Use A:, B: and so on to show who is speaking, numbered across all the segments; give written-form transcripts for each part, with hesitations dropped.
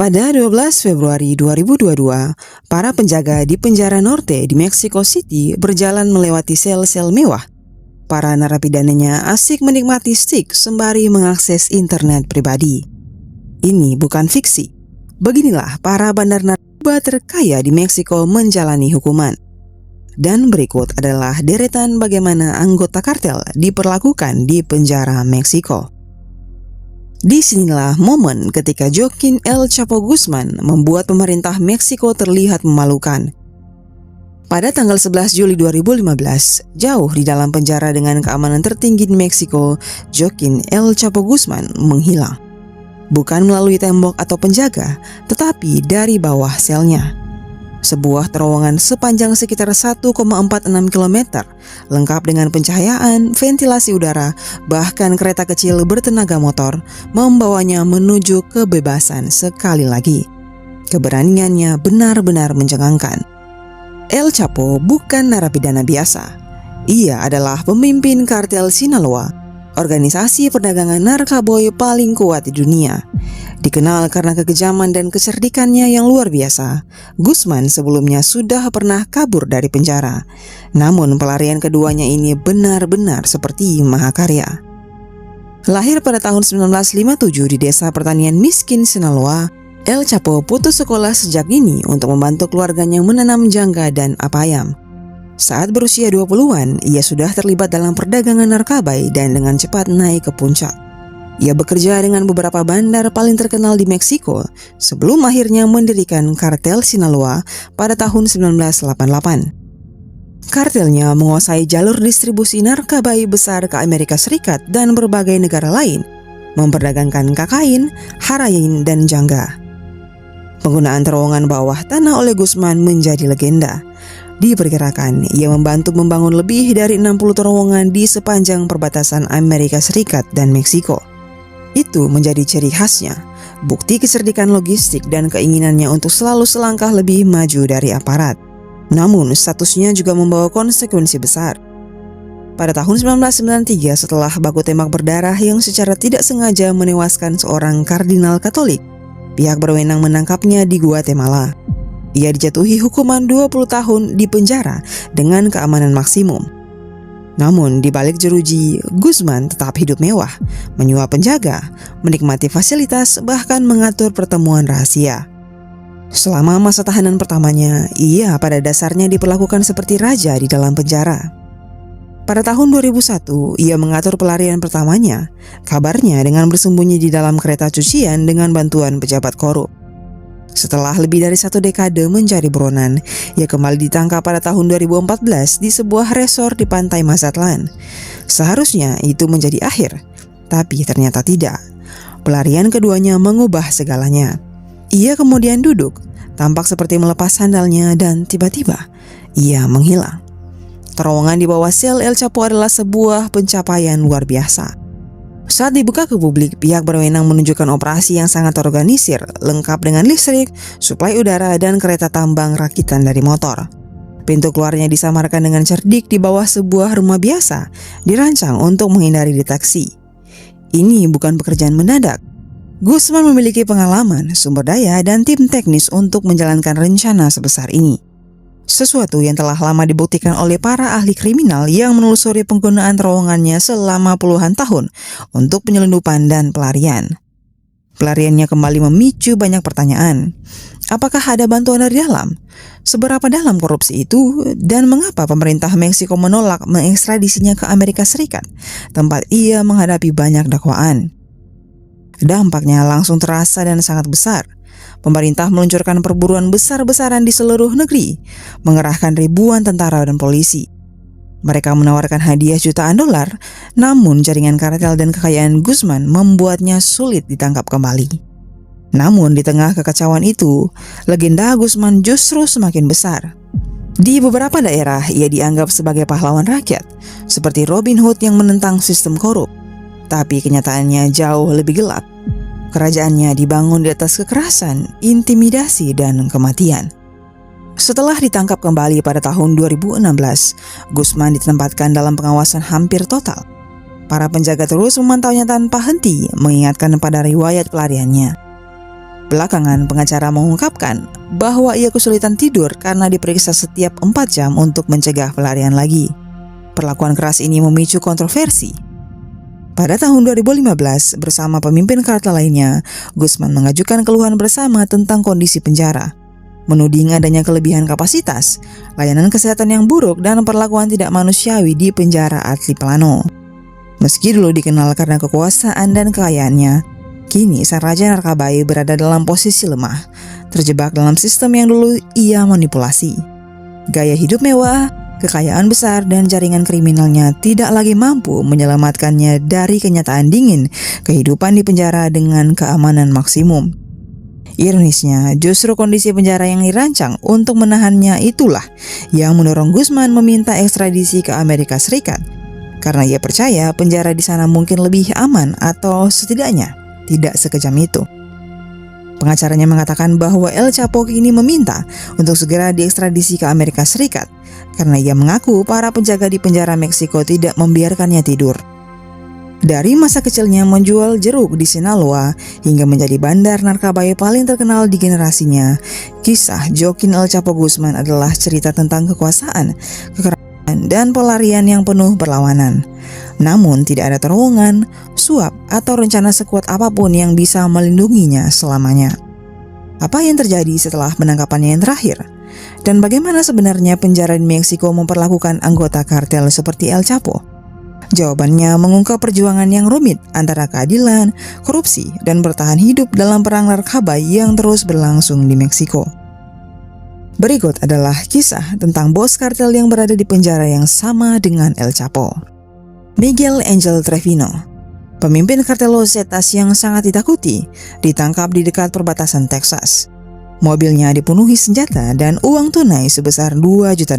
A: Pada 12 Februari 2022, para penjaga di penjara Norte di Mexico City berjalan melewati sel-sel mewah. Para narapidananya asik menikmati stik sembari mengakses internet pribadi. Ini bukan fiksi. Beginilah para bandar narkoba terkaya di Meksiko menjalani hukuman. Dan berikut adalah deretan bagaimana anggota kartel diperlakukan di penjara Meksiko. Disinilah momen ketika Joaquin El Chapo Guzman membuat pemerintah Meksiko terlihat memalukan. Pada tanggal 11 Juli 2015, jauh di dalam penjara dengan keamanan tertinggi di Meksiko, Joaquin El Chapo Guzman menghilang. Bukan melalui tembok atau penjaga, tetapi dari bawah selnya. Sebuah terowongan sepanjang sekitar 1,46 km, lengkap dengan pencahayaan, ventilasi udara, bahkan kereta kecil bertenaga motor, membawanya menuju kebebasan sekali lagi. Keberaniannya benar-benar mencengangkan. El Chapo bukan narapidana biasa. Ia adalah pemimpin kartel Sinaloa, organisasi perdagangan narkoboy paling kuat di dunia. Dikenal karena kekejaman dan kecerdikannya yang luar biasa, Guzman sebelumnya sudah pernah kabur dari penjara. Namun pelarian keduanya ini benar-benar seperti mahakarya. Lahir pada tahun 1957 di desa pertanian miskin Sinaloa, El Chapo putus sekolah sejak dini untuk membantu keluarganya menanam jangga dan apayam. Saat berusia 20-an, ia sudah terlibat dalam perdagangan narkoba dan dengan cepat naik ke puncak. Ia bekerja dengan beberapa bandar paling terkenal di Meksiko sebelum akhirnya mendirikan kartel Sinaloa pada tahun 1988. Kartelnya menguasai jalur distribusi narkoba besar ke Amerika Serikat dan berbagai negara lain, memperdagangkan kokain, heroin, dan jangga. Penggunaan terowongan bawah tanah oleh Guzman menjadi legenda. Diperkirakan ia membantu membangun lebih dari 60 terowongan di sepanjang perbatasan Amerika Serikat dan Meksiko. Itu menjadi ciri khasnya, bukti kecerdikan logistik dan keinginannya untuk selalu selangkah lebih maju dari aparat. Namun statusnya juga membawa konsekuensi besar. Pada tahun 1993, setelah baku tembak berdarah yang secara tidak sengaja menewaskan seorang kardinal Katolik, pihak berwenang menangkapnya di Guatemala. Ia dijatuhi hukuman 20 tahun di penjara dengan keamanan maksimum. Namun di balik jeruji, Guzman tetap hidup mewah, menyuap penjaga, menikmati fasilitas, bahkan mengatur pertemuan rahasia. Selama masa tahanan pertamanya, ia pada dasarnya diperlakukan seperti raja di dalam penjara. Pada tahun 2001, ia mengatur pelarian pertamanya, kabarnya dengan bersembunyi di dalam kereta cucian dengan bantuan pejabat korup. Setelah lebih dari 1 dekade mencari buronan, ia kembali ditangkap pada tahun 2014 di sebuah resor di pantai Mazatlan. Seharusnya itu menjadi akhir, tapi ternyata tidak. Pelarian keduanya mengubah segalanya. Ia kemudian duduk, tampak seperti melepas sandalnya dan tiba-tiba ia menghilang. Terowongan di bawah sel El Chapo adalah sebuah pencapaian luar biasa. Saat dibuka ke publik, pihak berwenang menunjukkan operasi yang sangat terorganisir, lengkap dengan listrik, suplai udara, dan kereta tambang rakitan dari motor. Pintu keluarnya disamarkan dengan cerdik di bawah sebuah rumah biasa, dirancang untuk menghindari deteksi. Ini bukan pekerjaan mendadak. Guzman memiliki pengalaman, sumber daya, dan tim teknis untuk menjalankan rencana sebesar ini. Sesuatu yang telah lama dibuktikan oleh para ahli kriminal yang menelusuri penggunaan terowongannya selama puluhan tahun untuk penyelundupan dan pelarian. Pelariannya kembali memicu banyak pertanyaan. Apakah ada bantuan dari dalam? Seberapa dalam korupsi itu? Dan mengapa pemerintah Meksiko menolak mengekstradisinya ke Amerika Serikat, tempat ia menghadapi banyak dakwaan? Dampaknya langsung terasa dan sangat besar. Pemerintah meluncurkan perburuan besar-besaran di seluruh negeri, mengerahkan ribuan tentara dan polisi. Mereka menawarkan hadiah jutaan dolar, namun jaringan kartel dan kekayaan Guzman membuatnya sulit ditangkap kembali. Namun di tengah kekacauan itu, legenda Guzman justru semakin besar. Di beberapa daerah, ia dianggap sebagai pahlawan rakyat, seperti Robin Hood yang menentang sistem korup. Tapi kenyataannya jauh lebih gelap. Kerajaannya dibangun di atas kekerasan, intimidasi, dan kematian. Setelah ditangkap kembali pada tahun 2016, Guzman ditempatkan dalam pengawasan hampir total. Para penjaga terus memantaunya tanpa henti, mengingatkan pada riwayat pelariannya. Belakangan, pengacara mengungkapkan bahwa ia kesulitan tidur karena diperiksa setiap 4 jam untuk mencegah pelarian lagi. Perlakuan keras ini memicu kontroversi. Pada tahun 2015, bersama pemimpin kartel lainnya, Guzman mengajukan keluhan bersama tentang kondisi penjara, menuding adanya kelebihan kapasitas, layanan kesehatan yang buruk, dan perlakuan tidak manusiawi di penjara Altiplano. Meski dulu dikenal karena kekuasaan dan kekayaannya, kini sang raja Narkabai berada dalam posisi lemah, terjebak dalam sistem yang dulu ia manipulasi. Gaya hidup mewah, kekayaan besar, dan jaringan kriminalnya tidak lagi mampu menyelamatkannya dari kenyataan dingin kehidupan di penjara dengan keamanan maksimum. Ironisnya, justru kondisi penjara yang dirancang untuk menahannya itulah yang mendorong Guzman meminta ekstradisi ke Amerika Serikat, karena ia percaya penjara di sana mungkin lebih aman atau setidaknya tidak sekejam itu. Pengacaranya mengatakan bahwa El Chapo kini meminta untuk segera diekstradisi ke Amerika Serikat karena ia mengaku para penjaga di penjara Meksiko tidak membiarkannya tidur. Dari masa kecilnya menjual jeruk di Sinaloa hingga menjadi bandar narkoba paling terkenal di generasinya, kisah Joaquin El Chapo Guzman adalah cerita tentang kekuasaan, kekerasan, dan pelarian yang penuh perlawanan. Namun tidak ada terowongan, suap, atau rencana sekuat apapun yang bisa melindunginya selamanya. Apa yang terjadi setelah penangkapannya yang terakhir? Dan bagaimana sebenarnya penjara di Meksiko memperlakukan anggota kartel seperti El Chapo? Jawabannya mengungkap perjuangan yang rumit antara keadilan, korupsi, dan bertahan hidup dalam perang narkoba yang terus berlangsung di Meksiko. Berikut adalah kisah tentang bos kartel yang berada di penjara yang sama dengan El Chapo. Miguel Angel Trevino, pemimpin kartel Los Zetas yang sangat ditakuti, ditangkap di dekat perbatasan Texas. Mobilnya dipenuhi senjata dan uang tunai sebesar $2 juta.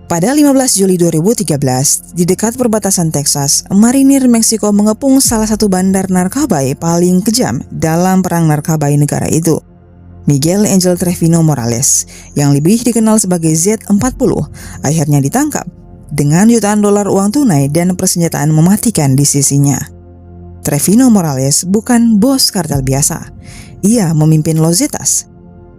A: Pada 15 Juli 2013, di dekat perbatasan Texas, marinir Meksiko mengepung salah satu bandar narkoba paling kejam dalam perang narkoba negara itu. Miguel Angel Trevino Morales, yang lebih dikenal sebagai Z40, akhirnya ditangkap dengan jutaan dolar uang tunai dan persenjataan mematikan di sisinya. Trevino Morales bukan bos kartel biasa. Ia memimpin Los Zetas,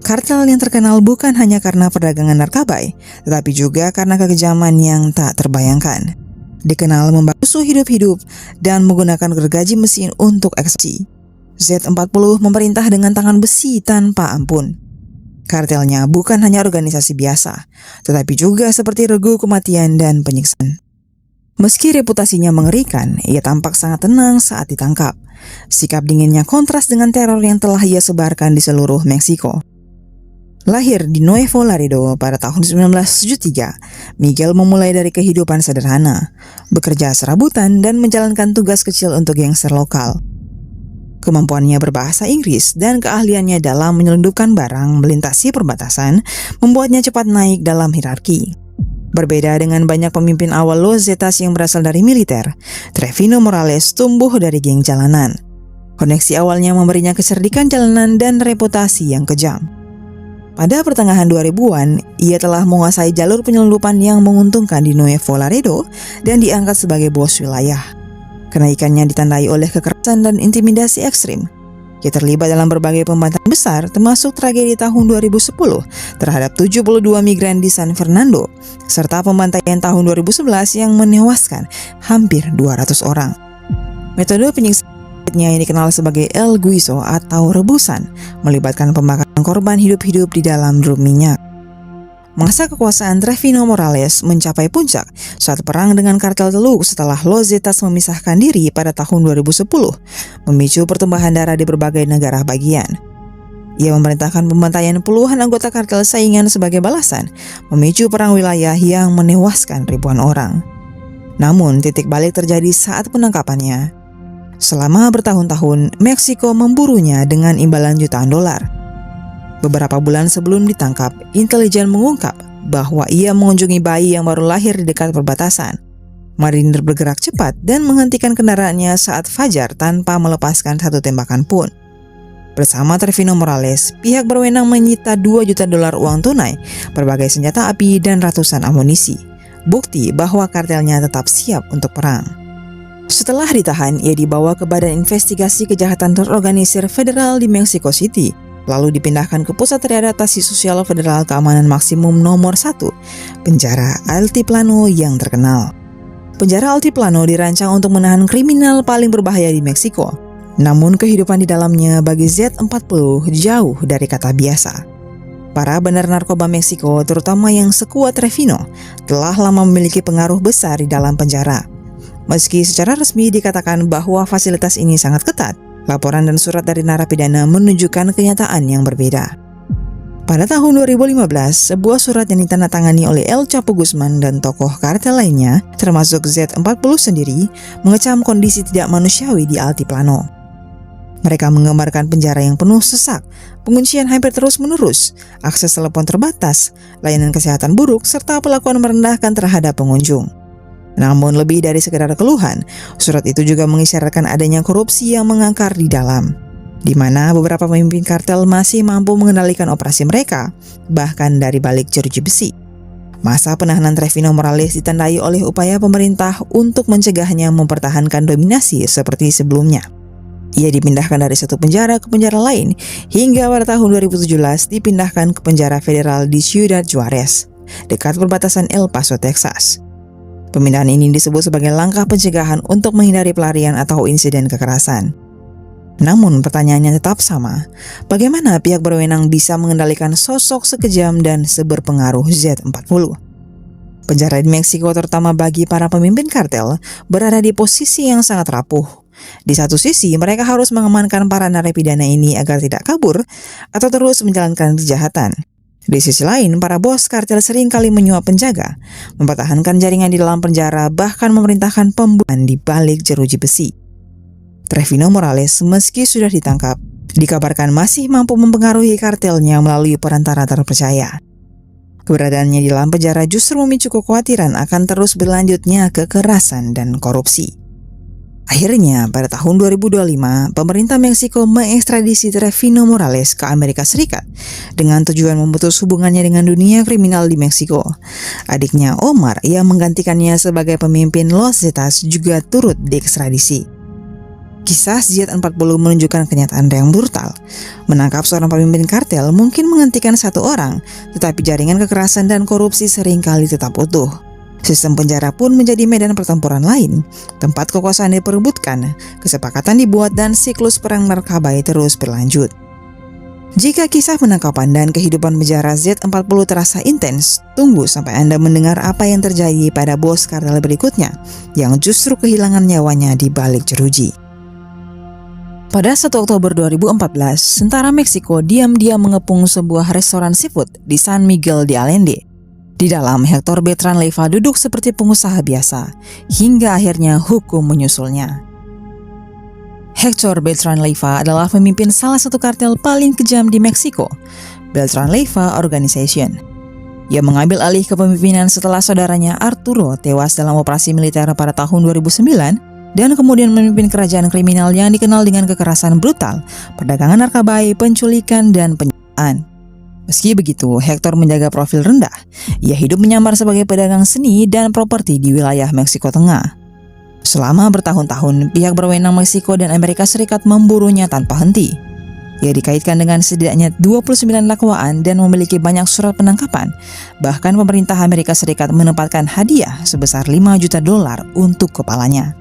A: kartel yang terkenal bukan hanya karena perdagangan narkoba, tetapi juga karena kekejaman yang tak terbayangkan. Dikenal membasuh hidup-hidup dan menggunakan gergaji mesin untuk eksekusi. Z40 memerintah dengan tangan besi tanpa ampun. Kartelnya bukan hanya organisasi biasa, tetapi juga seperti regu kematian dan penyiksaan. Meski reputasinya mengerikan, ia tampak sangat tenang saat ditangkap. Sikap dinginnya kontras dengan teror yang telah ia sebarkan di seluruh Meksiko. Lahir di Nuevo Laredo pada tahun 1973, Miguel memulai dari kehidupan sederhana, bekerja serabutan dan menjalankan tugas kecil untuk gangster lokal. Kemampuannya berbahasa Inggris dan keahliannya dalam menyelundupkan barang melintasi perbatasan membuatnya cepat naik dalam hierarki. Berbeda dengan banyak pemimpin awal Los Zetas yang berasal dari militer, Trevino Morales tumbuh dari geng jalanan. Koneksi awalnya memberinya kecerdikan jalanan dan reputasi yang kejam. Pada pertengahan 2000-an, ia telah menguasai jalur penyelundupan yang menguntungkan di Nuevo Laredo dan diangkat sebagai bos wilayah. Kenaikannya ditandai oleh kekerasan dan intimidasi ekstrim. Ia terlibat dalam berbagai pembantaian besar, termasuk tragedi tahun 2010 terhadap 72 migran di San Fernando, serta pembantaian tahun 2011 yang menewaskan hampir 200 orang. Metode penyiksaannya yang dikenal sebagai El Guiso atau rebusan, melibatkan pembakaran korban hidup-hidup di dalam drum minyak. Masa kekuasaan Trevino Morales mencapai puncak saat perang dengan kartel Teluk setelah Los Zetas memisahkan diri pada tahun 2010, memicu pertumbuhan darah di berbagai negara bagian. Ia memerintahkan pembantaian puluhan anggota kartel saingan sebagai balasan, memicu perang wilayah yang menewaskan ribuan orang. Namun, titik balik terjadi saat penangkapannya. Selama bertahun-tahun, Meksiko memburunya dengan imbalan jutaan dolar. Beberapa bulan sebelum ditangkap, intelijen mengungkap bahwa ia mengunjungi bayi yang baru lahir di dekat perbatasan. Marinir bergerak cepat dan menghentikan kendaraannya saat fajar tanpa melepaskan satu tembakan pun. Bersama Trevino Morales, pihak berwenang menyita $2 juta uang tunai, berbagai senjata api, dan ratusan amunisi. Bukti bahwa kartelnya tetap siap untuk perang. Setelah ditahan, ia dibawa ke Badan Investigasi Kejahatan Terorganisir Federal di Mexico City, lalu dipindahkan ke Pusat Readaptasi Sosial Federal Keamanan Maksimum nomor 1, Penjara Altiplano yang terkenal. Penjara Altiplano dirancang untuk menahan kriminal paling berbahaya di Meksiko. Namun kehidupan di dalamnya bagi Z40 jauh dari kata biasa. Para bandar narkoba Meksiko, terutama yang sekuat Trevino, telah lama memiliki pengaruh besar di dalam penjara. Meski secara resmi dikatakan bahwa fasilitas ini sangat ketat, laporan dan surat dari narapidana menunjukkan kenyataan yang berbeda. Pada tahun 2015, sebuah surat yang ditandatangani oleh El Chapo Guzman dan tokoh kartel lainnya, termasuk Z40 sendiri, mengecam kondisi tidak manusiawi di Altiplano. Mereka menggambarkan penjara yang penuh sesak, penguncian hampir terus-menerus, akses telepon terbatas, layanan kesehatan buruk, serta perlakuan merendahkan terhadap pengunjung. Namun lebih dari sekedar keluhan, surat itu juga mengisyaratkan adanya korupsi yang mengakar di dalam, di mana beberapa pemimpin kartel masih mampu mengendalikan operasi mereka, bahkan dari balik jeruji besi. Masa penahanan Trevino Morales ditandai oleh upaya pemerintah untuk mencegahnya mempertahankan dominasi seperti sebelumnya. Ia dipindahkan dari satu penjara ke penjara lain, hingga pada tahun 2017 dipindahkan ke penjara federal di Ciudad Juarez, dekat perbatasan El Paso, Texas. Pemindahan ini disebut sebagai langkah pencegahan untuk menghindari pelarian atau insiden kekerasan. Namun pertanyaannya tetap sama, bagaimana pihak berwenang bisa mengendalikan sosok sekejam dan seberpengaruh Z40? Penjara di Meksiko, terutama bagi para pemimpin kartel, berada di posisi yang sangat rapuh. Di satu sisi, mereka harus mengamankan para narapidana ini agar tidak kabur atau terus menjalankan kejahatan. Di sisi lain, para bos kartel sering kali menyuap penjaga, mempertahankan jaringan di dalam penjara, bahkan memerintahkan pembunuhan di balik jeruji besi. Trevino Morales, meski sudah ditangkap, dikabarkan masih mampu mempengaruhi kartelnya melalui perantara terpercaya. Keberadaannya di dalam penjara justru memicu kekhawatiran akan terus berlanjutnya kekerasan dan korupsi. Akhirnya, pada tahun 2025, pemerintah Meksiko mengekstradisi Trevino Morales ke Amerika Serikat dengan tujuan memutus hubungannya dengan dunia kriminal di Meksiko. Adiknya Omar yang menggantikannya sebagai pemimpin Los Zetas juga turut diekstradisi. Kisah Z40 menunjukkan kenyataan yang brutal. Menangkap seorang pemimpin kartel mungkin menghentikan satu orang, tetapi jaringan kekerasan dan korupsi seringkali tetap utuh. Sistem penjara pun menjadi medan pertempuran lain, tempat kekuasaan diperebutkan, kesepakatan dibuat, dan siklus perang narkoba terus berlanjut. Jika kisah penangkapan dan kehidupan penjara Z40 terasa intens, tunggu sampai Anda mendengar apa yang terjadi pada bos kartel berikutnya, yang justru kehilangan nyawanya di balik jeruji. Pada 1 Oktober 2014, tentara Meksiko diam-diam mengepung sebuah restoran seafood di San Miguel de Allende. Di dalam, Hector Beltran Leiva duduk seperti pengusaha biasa, hingga akhirnya hukum menyusulnya. Hector Beltran Leiva adalah pemimpin salah satu kartel paling kejam di Meksiko, Beltran Leiva Organization. Ia mengambil alih kepemimpinan setelah saudaranya Arturo tewas dalam operasi militer pada tahun 2009, dan kemudian memimpin kerajaan kriminal yang dikenal dengan kekerasan brutal, perdagangan narkoba, penculikan, dan penyiksaan. Meski begitu, Hector menjaga profil rendah. Ia hidup menyamar sebagai pedagang seni dan properti di wilayah Meksiko Tengah. Selama bertahun-tahun, pihak berwenang Meksiko dan Amerika Serikat memburunya tanpa henti. Ia dikaitkan dengan setidaknya 29 dakwaan dan memiliki banyak surat penangkapan. Bahkan pemerintah Amerika Serikat menempatkan hadiah sebesar $5 juta untuk kepalanya.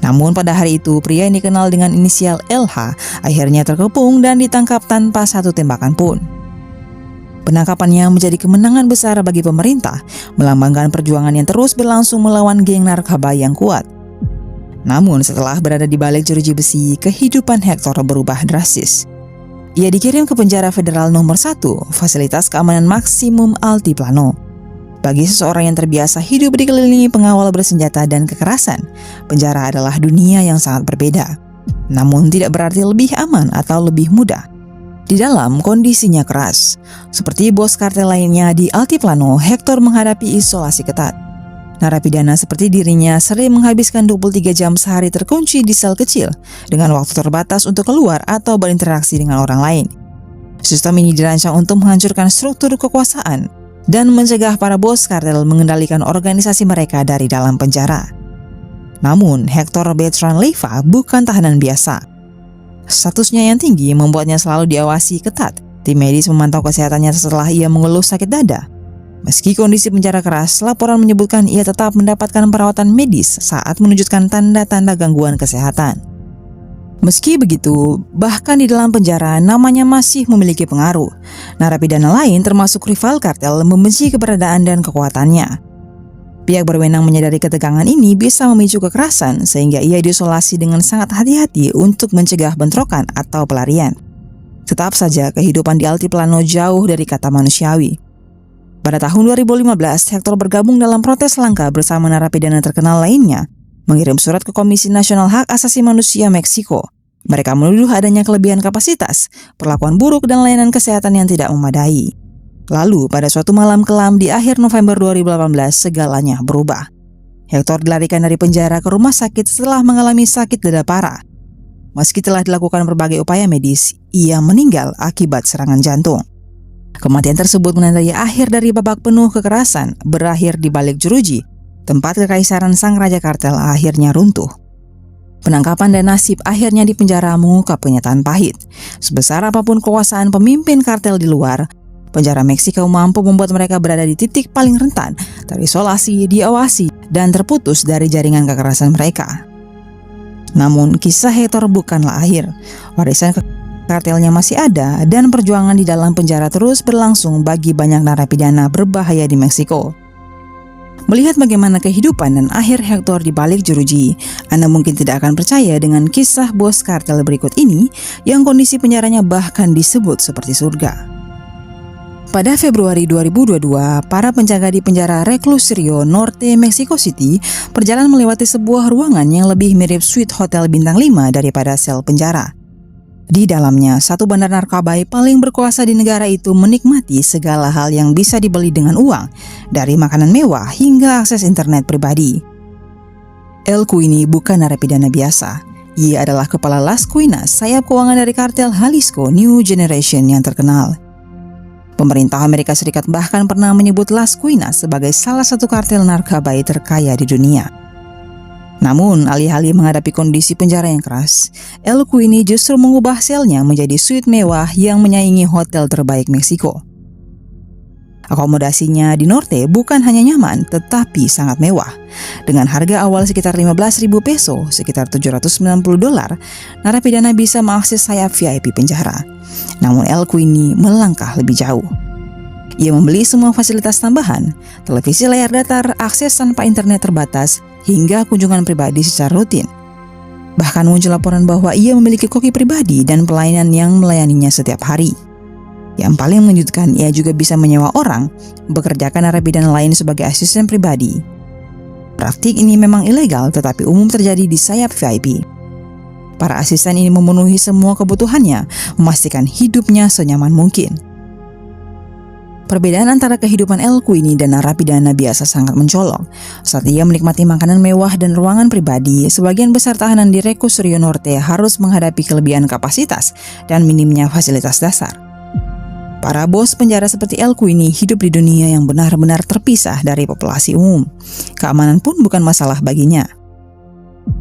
A: Namun pada hari itu, pria yang dikenal dengan inisial LH akhirnya terkepung dan ditangkap tanpa satu tembakan pun. Penangkapannya menjadi kemenangan besar bagi pemerintah, melambangkan perjuangan yang terus berlangsung melawan geng narkoba yang kuat. Namun setelah berada di balik jeruji besi, kehidupan Hector berubah drastis. Ia dikirim ke penjara federal nomor 1, fasilitas keamanan maksimum Altiplano. Bagi seseorang yang terbiasa hidup dikelilingi pengawal bersenjata dan kekerasan, penjara adalah dunia yang sangat berbeda. Namun tidak berarti lebih aman atau lebih mudah. Di dalam, kondisinya keras. Seperti bos kartel lainnya di Altiplano, Hector menghadapi isolasi ketat. Narapidana seperti dirinya sering menghabiskan 23 jam sehari terkunci di sel kecil, dengan waktu terbatas untuk keluar atau berinteraksi dengan orang lain. Sistem ini dirancang untuk menghancurkan struktur kekuasaan dan mencegah para bos kartel mengendalikan organisasi mereka dari dalam penjara. Namun, Hector Bertrand Leiva bukan tahanan biasa. Statusnya yang tinggi membuatnya selalu diawasi ketat. Tim medis memantau kesehatannya setelah ia mengeluh sakit dada. Meski kondisi penjara keras, laporan menyebutkan ia tetap mendapatkan perawatan medis saat menunjukkan tanda-tanda gangguan kesehatan. Meski begitu, bahkan di dalam penjara namanya masih memiliki pengaruh. Narapidana lain termasuk rival kartel membenci keberadaan dan kekuatannya. Pihak berwenang menyadari ketegangan ini bisa memicu kekerasan sehingga ia diisolasi dengan sangat hati-hati untuk mencegah bentrokan atau pelarian. Tetap saja kehidupan di Altiplano jauh dari kata manusiawi. Pada tahun 2015, Hector bergabung dalam protes langka bersama narapidana terkenal lainnya, mengirim surat ke Komisi Nasional Hak Asasi Manusia Meksiko. Mereka menuduh adanya kelebihan kapasitas, perlakuan buruk dan layanan kesehatan yang tidak memadai. Lalu, pada suatu malam kelam di akhir November 2018, segalanya berubah. Hector dilarikan dari penjara ke rumah sakit setelah mengalami sakit dada parah. Meski telah dilakukan berbagai upaya medis, ia meninggal akibat serangan jantung. Kematian tersebut menandai akhir dari babak penuh kekerasan, berakhir di balik jeruji, tempat kekaisaran sang raja kartel akhirnya runtuh. Penangkapan dan nasib akhirnya di penjara mengungkap kenyataan pahit. Sebesar apapun kekuasaan pemimpin kartel di luar, penjara Meksiko mampu membuat mereka berada di titik paling rentan, terisolasi, diawasi, dan terputus dari jaringan kekerasan mereka. Namun, kisah Hector bukanlah akhir. Warisan kartelnya masih ada dan perjuangan di dalam penjara terus berlangsung bagi banyak narapidana berbahaya di Meksiko. Melihat bagaimana kehidupan dan akhir Hector di balik jeruji, Anda mungkin tidak akan percaya dengan kisah bos kartel berikut ini yang kondisi penjaranya bahkan disebut seperti surga. Pada Februari 2022, para penjaga di penjara Reclusorio Norte, Mexico City berjalan melewati sebuah ruangan yang lebih mirip suite hotel bintang 5 daripada sel penjara. Di dalamnya, satu bandar narkoba paling berkuasa di negara itu menikmati segala hal yang bisa dibeli dengan uang, dari makanan mewah hingga akses internet pribadi. El Cuini bukan narapidana biasa. Ia adalah kepala Las Cuinas, sayap keuangan dari kartel Jalisco New Generation yang terkenal. Pemerintah Amerika Serikat bahkan pernah menyebut Las Cuinas sebagai salah satu kartel narkoba terkaya di dunia. Namun, alih-alih menghadapi kondisi penjara yang keras, El Cuini justru mengubah selnya menjadi suite mewah yang menyaingi hotel terbaik Meksiko. Akomodasinya di Norte bukan hanya nyaman, tetapi sangat mewah. Dengan harga awal sekitar 15.000 peso, sekitar $790, narapidana bisa mengakses sayap VIP penjara. Namun El Cuini melangkah lebih jauh. Ia membeli semua fasilitas tambahan, televisi layar datar, akses tanpa internet terbatas, hingga kunjungan pribadi secara rutin. Bahkan muncul laporan bahwa ia memiliki koki pribadi dan pelayanan yang melayaninya setiap hari. Yang paling mengejutkan, ia juga bisa menyewa orang, bekerjakan narapidana lain sebagai asisten pribadi. Praktik ini memang ilegal tetapi umum terjadi di sayap VIP. Para asisten ini memenuhi semua kebutuhannya, memastikan hidupnya senyaman mungkin. Perbedaan antara kehidupan El Cuini dan narapidana biasa sangat mencolok. Saat ia menikmati makanan mewah dan ruangan pribadi, sebagian besar tahanan di Reclusorio Norte harus menghadapi kelebihan kapasitas dan minimnya fasilitas dasar. Para bos penjara seperti El Cuini hidup di dunia yang benar-benar terpisah dari populasi umum. Keamanan pun bukan masalah baginya.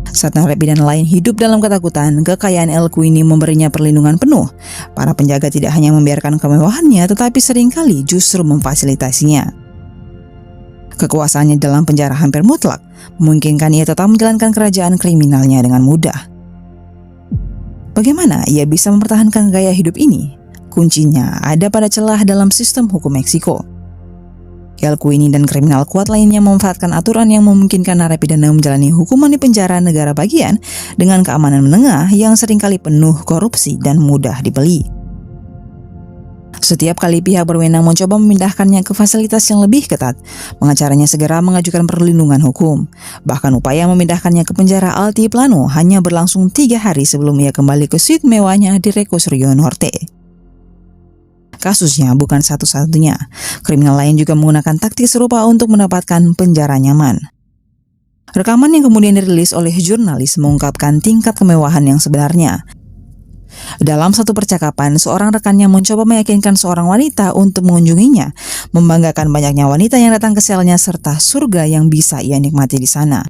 A: Saat narapidana lain hidup dalam ketakutan, kekayaan El Cuini memberinya perlindungan penuh. Para penjaga tidak hanya membiarkan kemewahannya, tetapi seringkali justru memfasilitasinya. Kekuasaannya dalam penjara hampir mutlak, memungkinkan ia tetap menjalankan kerajaan kriminalnya dengan mudah. Bagaimana ia bisa mempertahankan gaya hidup ini? Kuncinya ada pada celah dalam sistem hukum Meksiko. El Cuini dan kriminal kuat lainnya memanfaatkan aturan yang memungkinkan narapidana menjalani hukuman di penjara negara bagian dengan keamanan menengah yang seringkali penuh korupsi dan mudah dibeli. Setiap kali pihak berwenang mencoba memindahkannya ke fasilitas yang lebih ketat, pengacaranya segera mengajukan perlindungan hukum. Bahkan upaya memindahkannya ke penjara Altiplano hanya berlangsung 3 hari sebelum ia kembali ke suite mewahnya di Reclusorio Norte. Kasusnya bukan satu-satunya. Kriminal lain juga menggunakan taktik serupa untuk mendapatkan penjara nyaman. Rekaman yang kemudian dirilis oleh jurnalis mengungkapkan tingkat kemewahan yang sebenarnya. Dalam satu percakapan, seorang rekannya mencoba meyakinkan seorang wanita untuk mengunjunginya, membanggakan banyaknya wanita yang datang ke selnya serta surga yang bisa ia nikmati di sana.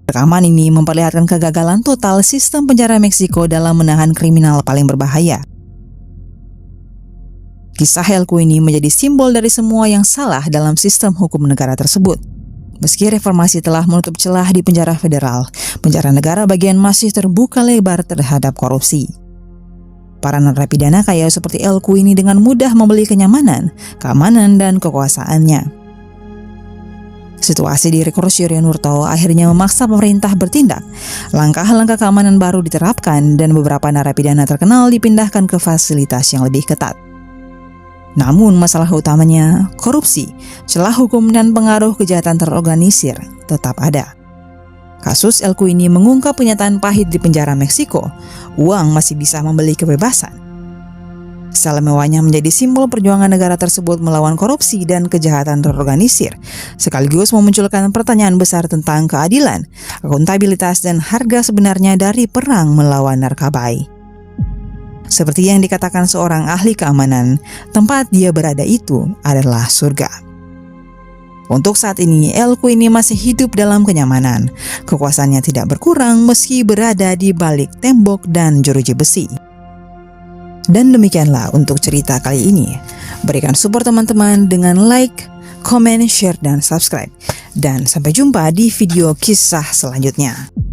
A: Rekaman ini memperlihatkan kegagalan total sistem penjara Meksiko dalam menahan kriminal paling berbahaya. Kisah Elko ini menjadi simbol dari semua yang salah dalam sistem hukum negara tersebut. Meski reformasi telah menutup celah di penjara federal, penjara negara bagian masih terbuka lebar terhadap korupsi. Para narapidana kaya seperti Elko ini dengan mudah membeli kenyamanan, keamanan, dan kekuasaannya. Situasi di Reclusorio Rianurto akhirnya memaksa pemerintah bertindak. Langkah-langkah keamanan baru diterapkan dan beberapa narapidana terkenal dipindahkan ke fasilitas yang lebih ketat. Namun masalah utamanya, korupsi, celah hukum dan pengaruh kejahatan terorganisir tetap ada. Kasus Elko ini mengungkap kenyataan pahit di penjara Meksiko. Uang masih bisa membeli kebebasan. Sel mewahnya menjadi simbol perjuangan negara tersebut melawan korupsi dan kejahatan terorganisir, sekaligus memunculkan pertanyaan besar tentang keadilan, akuntabilitas, dan harga sebenarnya dari perang melawan narkoba. Seperti yang dikatakan seorang ahli keamanan, tempat dia berada itu adalah surga. Untuk saat ini, Elko ini masih hidup dalam kenyamanan. Kekuasaannya tidak berkurang meski berada di balik tembok dan jeruji besi. Dan demikianlah untuk cerita kali ini. Berikan support teman-teman dengan like, comment, share, dan subscribe. Dan sampai jumpa di video kisah selanjutnya.